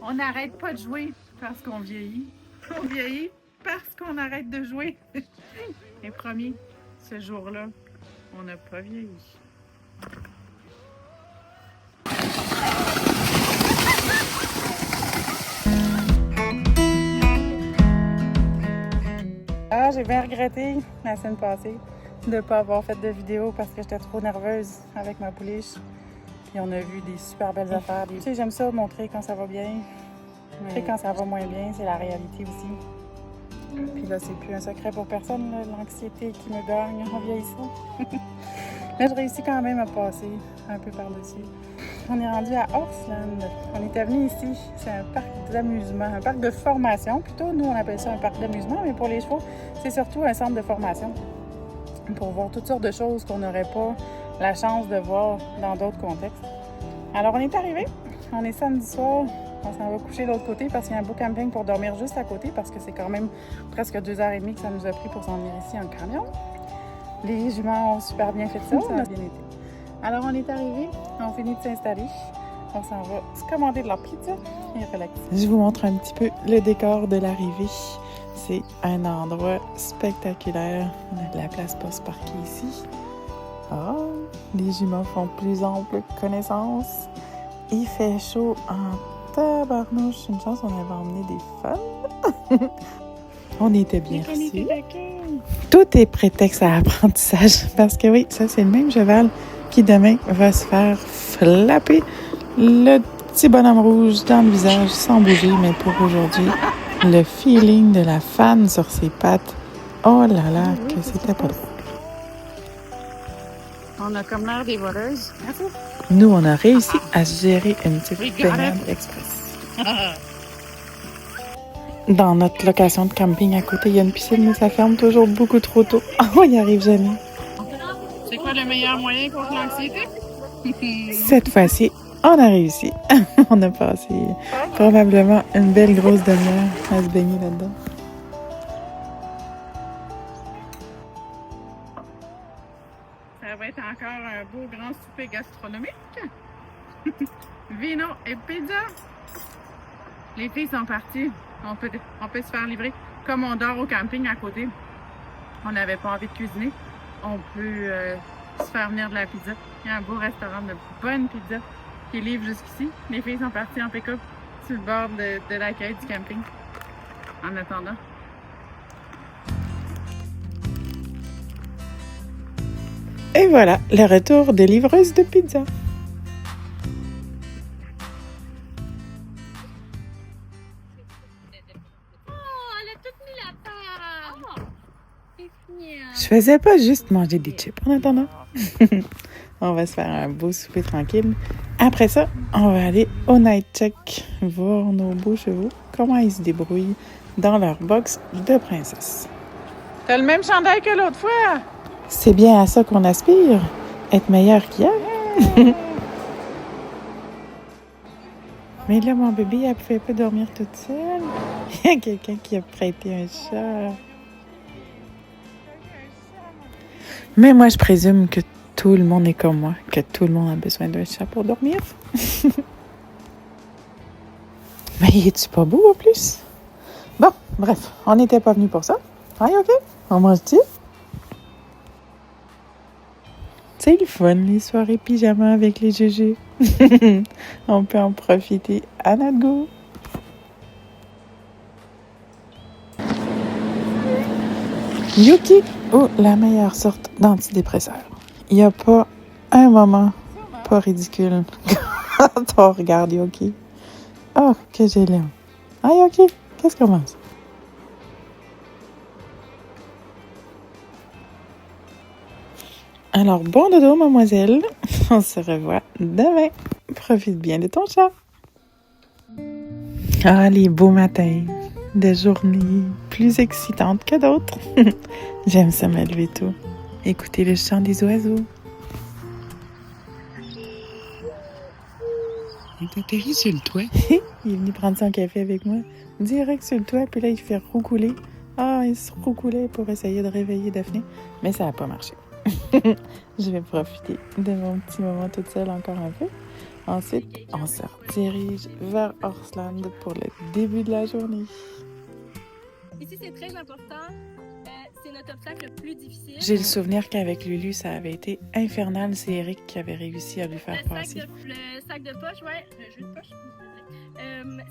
On n'arrête pas de jouer parce qu'on vieillit. On vieillit parce qu'on arrête de jouer. Et promis, ce jour-là, on n'a pas vieilli. Ah, j'ai bien regretté la semaine passée de ne pas avoir fait de vidéo parce que j'étais trop nerveuse avec ma pouliche. Puis on a vu des super belles affaires. Tu sais, j'aime ça montrer quand ça va bien. Montrer quand ça va moins bien, c'est la réalité aussi. Puis là, c'est plus un secret pour personne, l'anxiété qui me gagne en vieillissant. Mais je réussis quand même à passer un peu par-dessus. On est rendu à Horseland. On était venu ici. C'est un parc d'amusement, un parc de formation. Plutôt, nous, on appelle ça un parc d'amusement, mais pour les chevaux, c'est surtout un centre de formation pour voir toutes sortes de choses qu'on n'aurait pas la chance de voir dans d'autres contextes. Alors, on est arrivé. On est samedi soir. On s'en va coucher de l'autre côté parce qu'il y a un beau camping pour dormir juste à côté parce que c'est quand même presque 2h30 que ça nous a pris pour s'en venir ici en camion. Les juments ont super bien fait ça, ça a bien été. Alors on est arrivé, on finit de s'installer, on s'en va se commander de la pizza et relaxer. Je vous montre un petit peu le décor de l'arrivée. C'est un endroit spectaculaire. On a de la place pour se parquer ici. Oh, les juments font plus ample connaissance. Il fait chaud en tabarnouche. Une chance, on avait emmené des femmes. On était bien reçus. Tout est prétexte à apprentissage. Parce que oui, ça, c'est le même cheval qui demain va se faire flapper le petit bonhomme rouge dans le visage sans bouger. Mais pour aujourd'hui, le feeling de la fan sur ses pattes, oh là là, que c'était pas drôle. On a comme l'air des voleuses. Nous, on a réussi à gérer une petite période express. Dans notre location de camping à côté, il y a une piscine, mais ça ferme toujours beaucoup trop tôt. On n'y arrive jamais. C'est quoi le meilleur moyen contre l'anxiété? Cette fois-ci, on a réussi. On a passé probablement une belle grosse demi-heure à se baigner là-dedans. Ça va être encore un beau grand souper gastronomique. Vino et pizza. Les filles sont parties. On peut se faire livrer. Comme on dort au camping à côté, on n'avait pas envie de cuisiner. On peut se faire venir de la pizza. Il y a un beau restaurant de bonne pizza qui livre jusqu'ici. Les filles sont parties en pick-up sur le bord de l'accueil du camping. En attendant. Et voilà, le retour des livreuses de pizza. Je faisais pas juste manger des chips en attendant. On va se faire un beau souper tranquille. Après ça, on va aller au night check, voir nos beaux chevaux, comment ils se débrouillent dans leur box de princesse. T'as le même chandail que l'autre fois? C'est bien à ça qu'on aspire, être meilleur qu'hier. Mais là, mon bébé, elle pouvait pas dormir toute seule. Il y a quelqu'un qui a prêté un chat. Mais moi, je présume que tout le monde est comme moi, que tout le monde a besoin d'un chat pour dormir. Mais es-tu pas beau en plus? Bon, bref, on n'était pas venu pour ça. Ouais, ok, on mange-tu? C'est le fun, les soirées pyjama avec les jujus. On peut en profiter à notre goût. Yuki, la meilleure sorte d'antidépresseur. Il n'y a pas un moment pas ridicule quand on regarde Yuki. Oh, que je l'aime. Ah, Yuki, qu'est-ce qu'on mange? Alors, bon dodo, mademoiselle. On se revoit demain. Profite bien de ton chat. Ah, les beaux matins. Des journées plus excitantes que d'autres. J'aime ça me lever tôt. Écouter le chant des oiseaux. Il est atterri sur le toit. Il est venu prendre son café avec moi. Direct sur le toit, puis là, il fait roucouler. Ah, il se roucoulait pour essayer de réveiller Daphné. Mais ça n'a pas marché. Je vais profiter de mon petit moment toute seule encore un peu. Ensuite, on se redirige vers Horsland pour le début de la journée. Ici, c'est très important. C'est notre obstacle le plus difficile. J'ai le souvenir qu'avec Lulu, ça avait été infernal. C'est Eric qui avait réussi à lui faire passer. Le sac de poche, ouais. Le jeu de poche.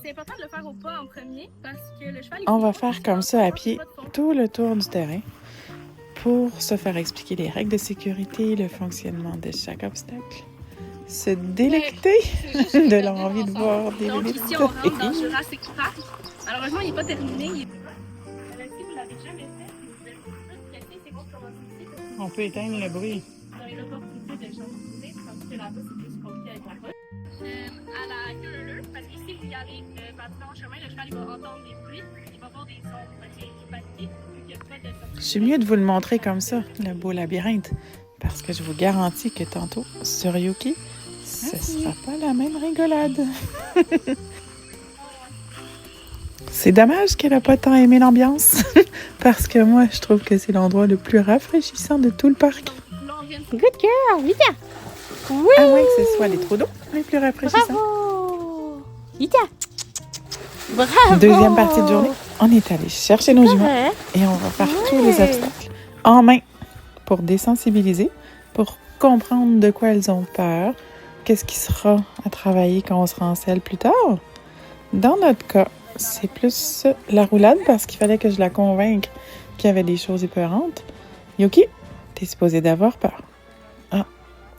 C'est important de le faire au pas en premier parce que le cheval... On va faire comme ça à pied tout le tour du terrain pour se faire expliquer les règles de sécurité, le fonctionnement de chaque obstacle. Se délecter de l'envie de voir des Donc limites. ici, on rentre dans Jurassic Park. Malheureusement, il n'est pas terminé. Si vous ne l'avez jamais fait, vous pouvez tout c'est bon de commencer ici. On peut éteindre le bruit. Vous avez l'opportunité de changer parce que là-bas, c'est plus compliqué avec la route. À la queue, parce qu'ici, vous y allez pratiquement au chemin, le cheval il va entendre des bruits, il va voir des sons, il va paniquer, vu qu'il n'y a pas de... Je suis mieux de vous le montrer comme ça, le beau labyrinthe, parce que je vous garantis que tantôt, sur Yuki, ce sera pas la même rigolade. C'est dommage qu'elle n'a pas tant aimé l'ambiance, parce que moi, je trouve que c'est l'endroit le plus rafraîchissant de tout le parc. Good girl, Vita. Oui. À moins que ce soit les trous d'eau les plus rafraîchissants. Bravo. Vita. Bravo. Deuxième partie de journée, on est allé chercher nos juments et on va faire tous les obstacles en main pour désensibiliser, pour comprendre de quoi elles ont peur, qu'est-ce qui sera à travailler quand on sera en selle plus tard. Dans notre cas, c'est plus la roulade parce qu'il fallait que je la convainque qu'il y avait des choses épeurantes. Yuki, t'es supposée d'avoir peur. Ah,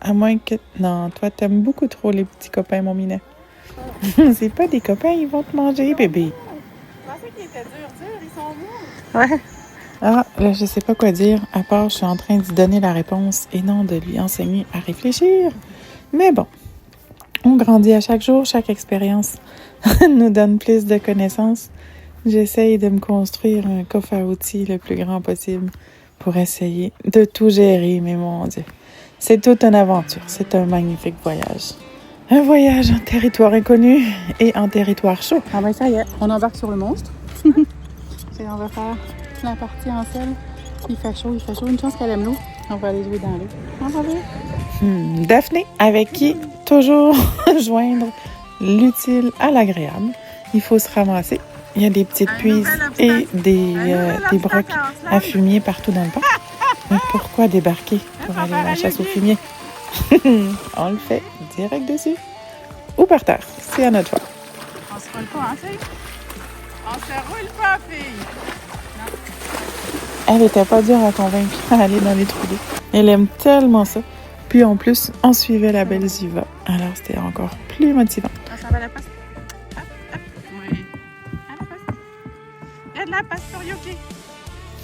à moins que... Non, toi, t'aimes beaucoup trop les petits copains, mon minet. C'est pas des copains, ils vont te manger, bébé. Je pensais qu'ils étaient durs, ils sont mous. Ouais. Ah, là, je sais pas quoi dire, à part je suis en train d'y donner la réponse et non de lui enseigner à réfléchir. Mais bon, on grandit à chaque jour, chaque expérience nous donne plus de connaissances. J'essaye de me construire un coffre à outils le plus grand possible pour essayer de tout gérer, mais mon Dieu, c'est toute une aventure, c'est un magnifique voyage. Un voyage en territoire inconnu et en territoire chaud. Ah ben ça y est, on embarque sur le monstre. On va faire la partie en selle. Il fait chaud. Une chance qu'elle aime l'eau. On va aller jouer dans l'eau. On va voir. Daphné, avec qui toujours joindre l'utile à l'agréable. Il faut se ramasser. Il y a des petites puises et des brocs à fumier partout dans le parc. Mais pourquoi débarquer pour aller à la chasse au fumier? On le fait direct dessus ou par terre. C'est à notre choix. On se roule pas, hein, fille? On se roule pas, fille! Elle était pas dure à convaincre à aller dans les trous d'eau. Elle aime tellement ça. Puis en plus, on suivait la belle Ziva. Alors c'était encore plus motivant. Ça va la passe. Hop, hop. Oui. À la passe. Il y a de la passe sur Yuki.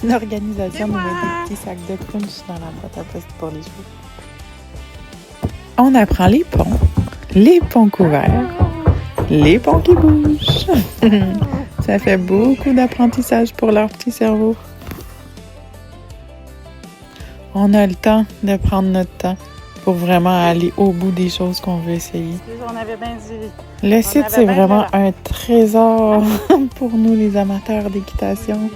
L'organisation nous met des petits sacs de crunch dans la boîte à poste pour les cheveux. On apprend les ponts couverts, les ponts qui bougent. Ça fait beaucoup d'apprentissage pour leur petit cerveau. On a le temps de prendre notre temps pour vraiment aller au bout des choses qu'on veut essayer. On avait bien dit. Le site, c'est vraiment un trésor pour nous, les amateurs d'équitation,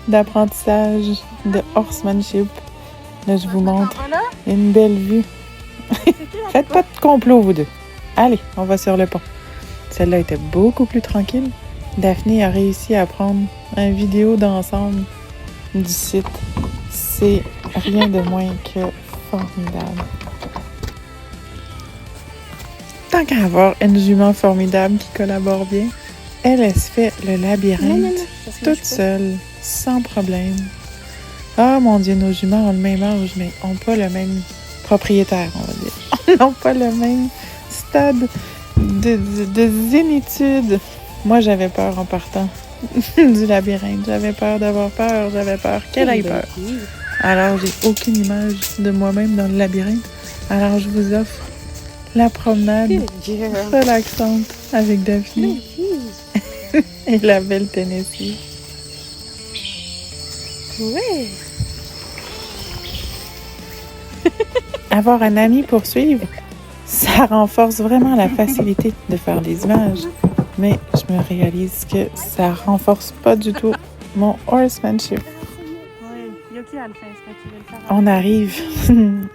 d'apprentissage, de horsemanship. Là, je vous montre une belle vue. Faites pas de complot, vous deux. Allez, on va sur le pont. Celle-là était beaucoup plus tranquille. Daphné a réussi à prendre une vidéo d'ensemble du site. C'est rien de moins que formidable. Tant qu'à avoir une jument formidable qui collabore bien, elle se fait le labyrinthe toute seule, sans problème. Ah mon Dieu, nos juments ont le même âge, mais n'ont pas le même propriétaire, on va dire. Ils n'ont pas le même stade de zénitude. Moi, j'avais peur en partant du labyrinthe. J'avais peur d'avoir peur. J'avais peur qu'elle ait peur. Alors, j'ai aucune image de moi-même dans le labyrinthe. Alors, je vous offre la promenade relaxante avec Daphné et la belle Tennessee. Oui. Avoir un ami pour suivre, ça renforce vraiment la facilité de faire des images. Mais je me réalise que ça renforce pas du tout mon horsemanship. Oui, Yuki a le fait. Est-ce que tu veux le faire? On arrive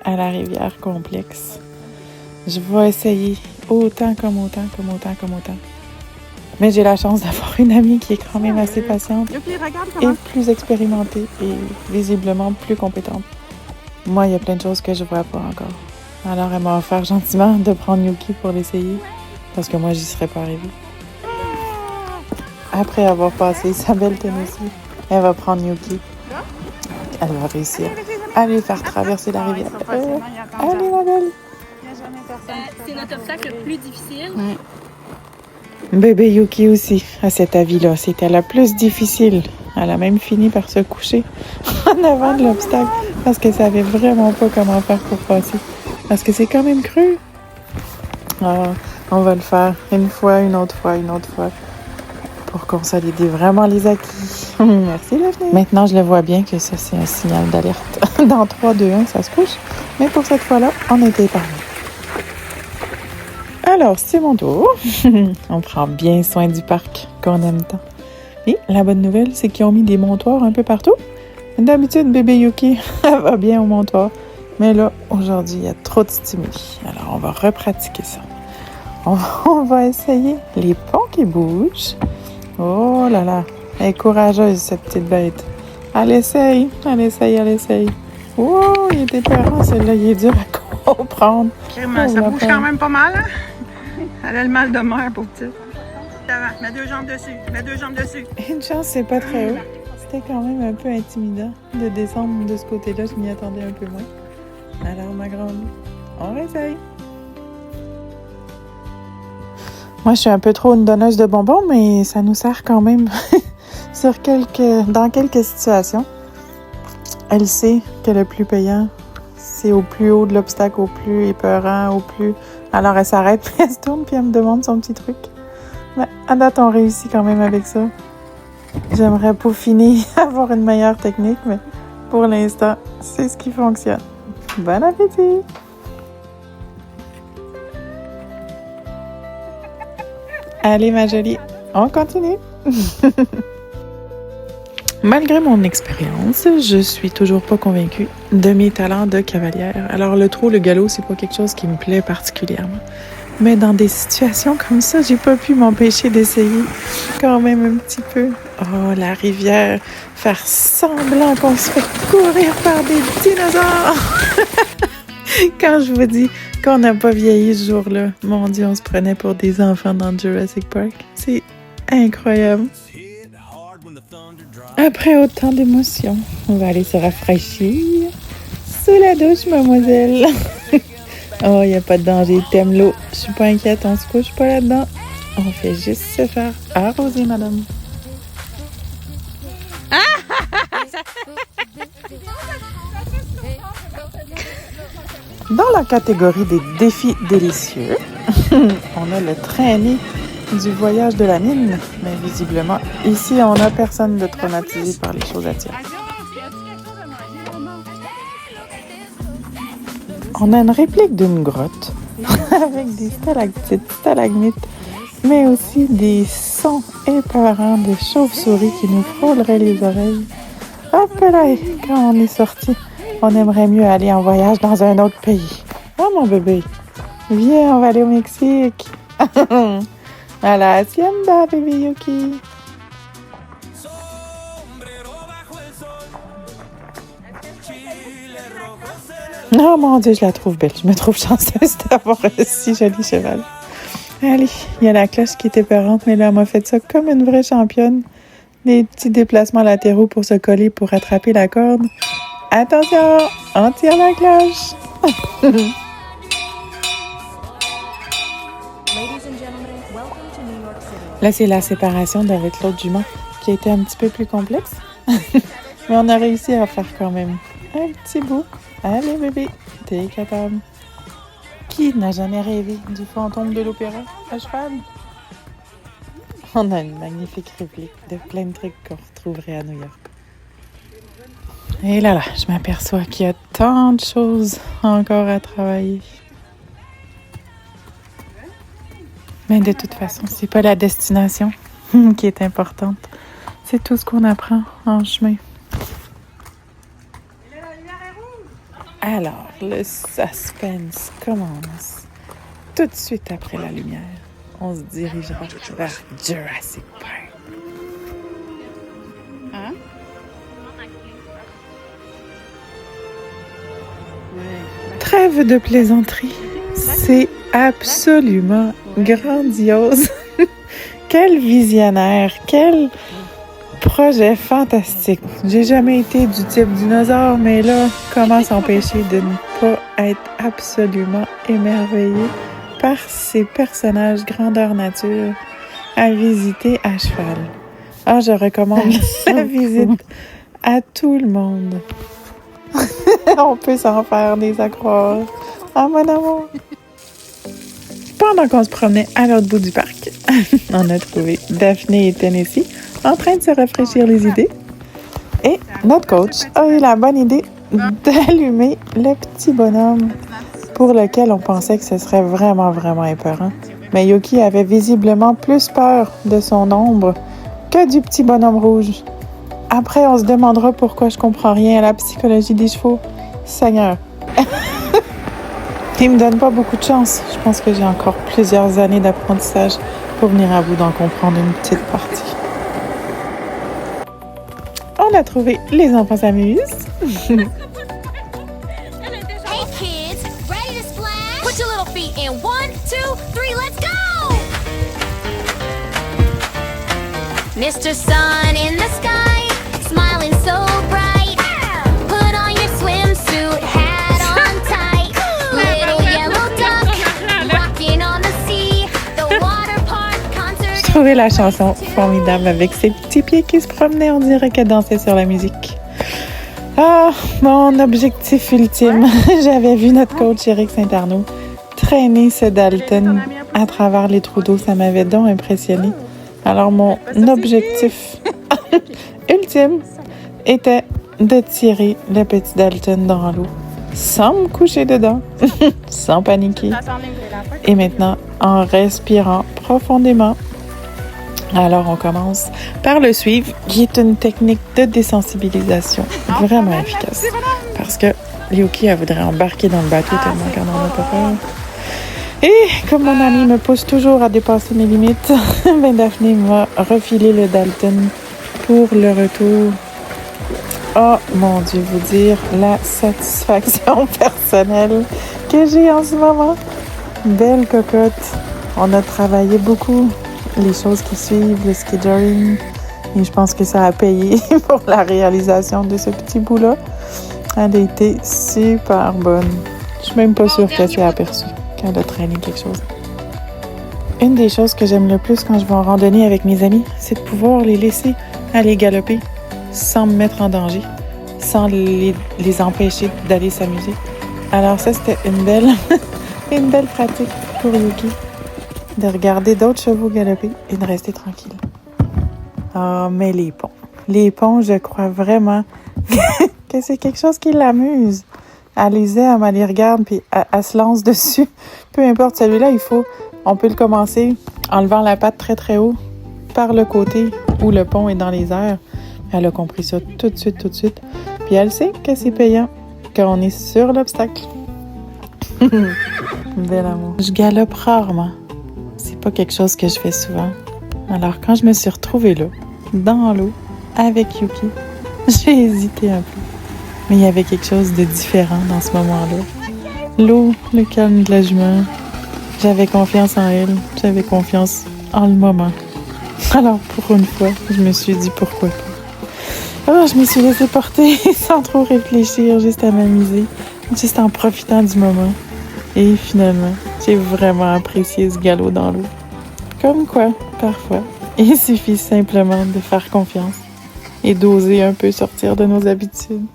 à la rivière complexe. Je vais essayer autant. Mais j'ai la chance d'avoir une amie qui est quand même assez patiente et plus expérimentée et visiblement plus compétente. Moi, il y a plein de choses que je vois pas encore. Alors, elle m'a offert gentiment de prendre Yuki pour l'essayer parce que moi, j'y serais pas arrivée. Après avoir passé sa belle Tennessee, elle va prendre Yuki. Elle va réussir à lui faire traverser la rivière. Allez, ma belle! C'est notre obstacle le plus difficile. Bébé Yuki aussi, à cet avis-là, c'était la plus difficile. Elle a même fini par se coucher en avant de l'obstacle parce qu'elle savait vraiment pas comment faire pour passer. Parce que c'est quand même creux. Alors, on va le faire une fois, une autre fois pour consolider vraiment les acquis. Merci l'avenir. Maintenant, je le vois bien que ça, c'est un signal d'alerte. Dans 3, 2, 1, ça se couche. Mais pour cette fois-là, on était épargnés. Alors, c'est mon tour. On prend bien soin du parc qu'on aime tant. Et la bonne nouvelle, c'est qu'ils ont mis des montoirs un peu partout. D'habitude, bébé Yuki, elle va bien au montoir. Mais là, aujourd'hui, il y a trop de stimuli. Alors, on va repratiquer ça. On va essayer les ponts qui bougent. Oh là là, elle est courageuse, cette petite bête. Elle essaye. Oh, il était peurant, celle-là, il est dur à comprendre. Ça bouge quand même pas mal, hein? Elle a le mal de mer, pour petite. Mets 2 jambes dessus. Une chance, c'est pas très haut. C'était quand même un peu intimidant de descendre de ce côté-là. Je m'y attendais un peu moins. Alors, ma grande, on essaye. Moi, je suis un peu trop une donneuse de bonbons, mais ça nous sert quand même dans quelques situations. Elle sait que le plus payant, c'est au plus haut de l'obstacle, au plus épeurant, Alors, elle s'arrête, puis elle se tourne, puis elle me demande son petit truc. Mais à date, on réussit quand même avec ça. J'aimerais peaufiner, avoir une meilleure technique, mais pour l'instant, c'est ce qui fonctionne. Bon appétit! Allez, ma jolie, on continue. Malgré mon expérience, je suis toujours pas convaincue de mes talents de cavalière. Alors, le trot, le galop, c'est pas quelque chose qui me plaît particulièrement. Mais dans des situations comme ça, j'ai pas pu m'empêcher d'essayer quand même un petit peu. Oh, la rivière, faire semblant qu'on se fait courir par des dinosaures. Quand je vous dis qu'on n'a pas vieilli ce jour-là, mon Dieu, on se prenait pour des enfants dans Jurassic Park. C'est incroyable. Après autant d'émotions, on va aller se rafraîchir sous la douche, mademoiselle. Oh, il n'y a pas de danger, t'aimes l'eau. Je suis pas inquiète, on se couche pas là-dedans. On fait juste se faire arroser, madame. Dans la catégorie des défis délicieux, on a le traîner du voyage de la mine. Mais visiblement, ici, on n'a personne de traumatisé par les choses à tirer. On a une réplique d'une grotte avec des stalactites, stalagmites, mais aussi des sons épeurants de chauves-souris qui nous frôleraient les oreilles. Hop là, quand on est sorti, on aimerait mieux aller en voyage dans un autre pays. Oh mon bébé, viens, on va aller au Mexique. À la hacienda, bébé Yuki. Oh mon Dieu, je la trouve belle. Je me trouve chanceuse d'avoir un si joli cheval. Allez, il y a la cloche qui est épeurante, mais là, elle m'a fait ça comme une vraie championne. Des petits déplacements latéraux pour se coller, pour attraper la corde. Attention, on tire la cloche. Là, c'est la séparation avec l'autre jument qui a été un petit peu plus complexe. Mais on a réussi à faire quand même un petit bout. Allez, bébé, t'es capable. Qui n'a jamais rêvé du fantôme de l'opéra à cheval? On a une magnifique réplique de plein de trucs qu'on retrouverait à New York. Et là, je m'aperçois qu'il y a tant de choses encore à travailler. Mais de toute façon, c'est pas la destination qui est importante. C'est tout ce qu'on apprend en chemin. Alors, le suspense commence. tout de suite après la lumière, on se dirigera vers Jurassic Park. Hein? Ouais. Trêve de plaisanterie, c'est absolument grandiose. Quel visionnaire, quel projet fantastique. J'ai jamais été du type dinosaure, mais là, comment s'empêcher de ne pas être absolument émerveillé par ces personnages grandeur nature à visiter à cheval. Ah, je recommande la visite à tout le monde. On peut s'en faire des accroires. Ah, mon amour! Pendant qu'on se promenait à l'autre bout du parc, on a trouvé Daphné et Tennessee en train de se rafraîchir les idées. Et notre coach a eu la bonne idée d'allumer le petit bonhomme pour lequel on pensait que ce serait vraiment, vraiment épeurant. Mais Yuki avait visiblement plus peur de son ombre que du petit bonhomme rouge. Après, on se demandera pourquoi je comprends rien à la psychologie des chevaux. Seigneur! Il me donne pas beaucoup de chance. Je pense que j'ai encore plusieurs années d'apprentissage pour venir à bout d'en comprendre une petite partie. On a trouvé Les enfants s'amusent. Hey kids, ready to splash? Put your little feet in 1, 2, 3, let's go! Mr. Sun in the sky, smiling so bright. Put on your swimsuit, hat on tight. Little yellow duck, rocking on the sea. The water park concert. J'ai trouvé la chanson formidable avec ses petits pieds qui se promenaient, on dirait qu'elle dansait sur la musique. Ah, mon objectif ultime. J'avais vu notre coach Éric Saint-Arnaud traîner ce Dalton à travers les trous d'eau. Ça m'avait donc impressionné. Alors, mon objectif ultime était de tirer le petit Dalton dans l'eau sans me coucher dedans, sans paniquer. Et maintenant, en respirant profondément. Alors, on commence par le suivre, qui est une technique de désensibilisation vraiment efficace. Parce que Yuki, elle voudrait embarquer dans le bateau tellement qu'elle n'en a pas peur. Et comme mon ami me pousse toujours à dépasser mes limites, ben Daphné m'a refilé le Dalton pour le retour. Oh mon Dieu, vous dire la satisfaction personnelle que j'ai en ce moment. Belle cocotte. On a travaillé beaucoup. Les choses qui suivent, le skiddering. Et je pense que ça a payé pour la réalisation de ce petit bout-là. Elle a été super bonne. Je suis même pas sûre qu'elle s'est aperçue qu'elle a traîné quelque chose. Une des choses que j'aime le plus quand je vais en randonnée avec mes amis, c'est de pouvoir les laisser aller galoper sans me mettre en danger, sans les empêcher d'aller s'amuser. Alors ça, c'était une belle pratique pour Yuki, de regarder d'autres chevaux galoper et de rester tranquille. Ah, mais les ponts. Les ponts, je crois vraiment que c'est quelque chose qui l'amuse. Elle les aime, elle les regarde, puis elle se lance dessus. Peu importe, celui-là, on peut le commencer en levant la patte très très haut par le côté où le pont est dans les airs. Elle a compris ça tout de suite. Puis elle sait que c'est payant, qu'on est sur l'obstacle. Bel amour. Je galope rarement. C'est pas quelque chose que je fais souvent. Alors, quand je me suis retrouvée là, dans l'eau, avec Yuki, j'ai hésité un peu. Mais il y avait quelque chose de différent dans ce moment-là. L'eau, le calme de la jument. J'avais confiance en elle. J'avais confiance en le moment. Alors, pour une fois, je me suis dit pourquoi pas. Alors, je me suis laissée porter sans trop réfléchir, juste à m'amuser, juste en profitant du moment. Et finalement, j'ai vraiment apprécié ce galop dans l'eau. Comme quoi, parfois, il suffit simplement de faire confiance et d'oser un peu sortir de nos habitudes.